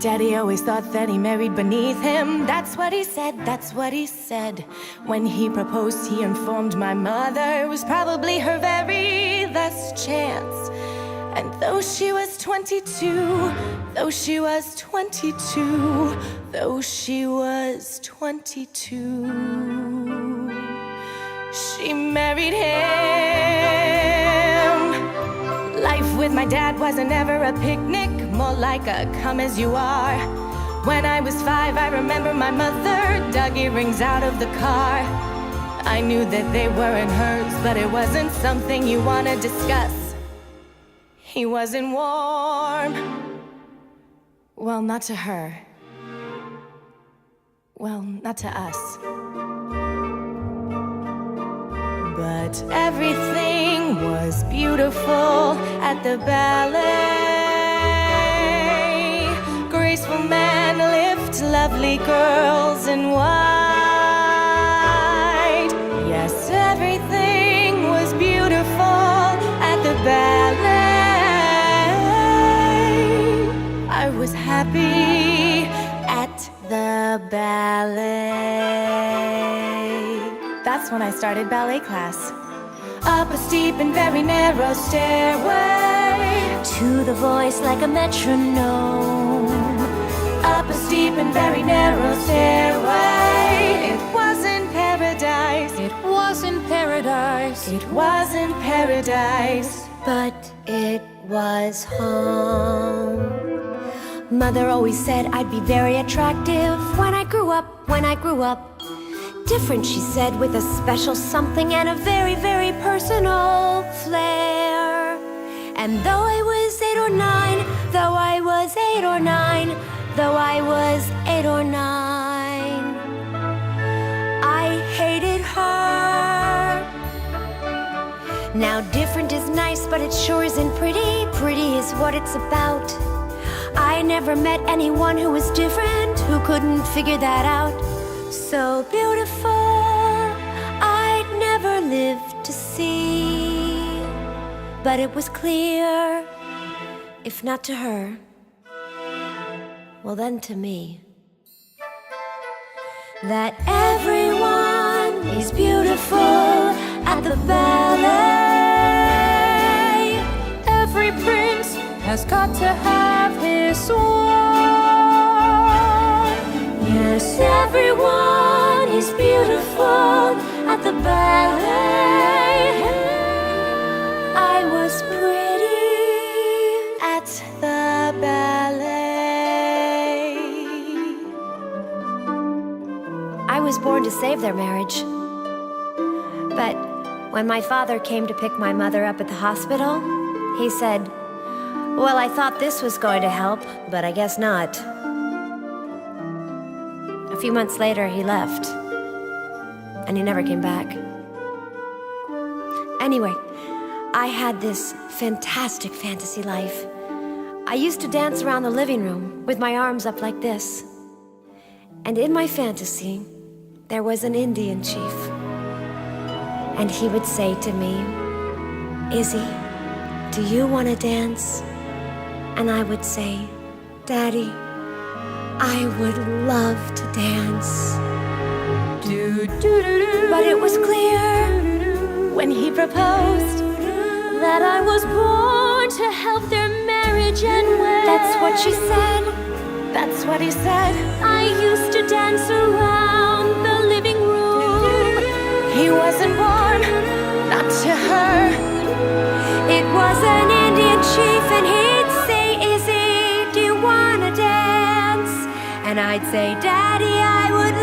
Daddy always thought that he married beneath him. That's what he said, that's what he said. When he proposed, he informed my mother it was probably her very last chance. And though she was 22, though she was 22, though she was 22, she married him. Life with my dad wasn't ever a picnic, more like a come as you are. When I was 5, I remember my mother dug earrings out of the car. I knew that they weren't hers, but it wasn't something you want to discuss. He wasn't warm. Well, not to her. Well, not to us. But everything was beautiful at the ballet. Graceful men lift lovely girls in white. Yes, everything was beautiful at the ballet. I was happy at the ballet. That's when I started ballet class. Up a steep and very narrow stairway to the voice like a metronome. Up a steep and very narrow stairway. It wasn't paradise. It wasn't paradise. It wasn't paradise. But it was home. Mother always said I'd be very attractive when I grew up, when I grew up. Different, she said, with a special something and a very, very personal flair. And though I was 8 or 9, though I was 8 or 9, though I was 8 or 9, I hated her. Now different is nice, but it sure isn't pretty. Pretty is what it's about. I never met anyone who was different, who couldn't figure that out. So beautiful, I'd never live to see. But it was clear, if not to her, well then to me, that everyone is beautiful at the ballet. Every prince has got to have his swan. Yes, everyone is beautiful at the ballet. I was pretty at the ballet. I was born to save their marriage. But when my father came to pick my mother up at the hospital, he said, "Well, I thought this was going to help, but I guess not." A few months later, he left, and he never came back. Anyway, I had this fantastic fantasy life. I used to dance around the living room with my arms up like this. And in my fantasy, there was an Indian chief. And he would say to me, "Izzy, do you want to dance?" And I would say, "Daddy, I would love to dance." But it was clear when he proposed that I was born to help their marriage end well. That's what she said. That's what he said. I used to dance around the living room. He wasn't warm, not to her. It was an Indian chief, and he'd say, "Izzy, do you wanna dance?" And I'd say, "Daddy, I would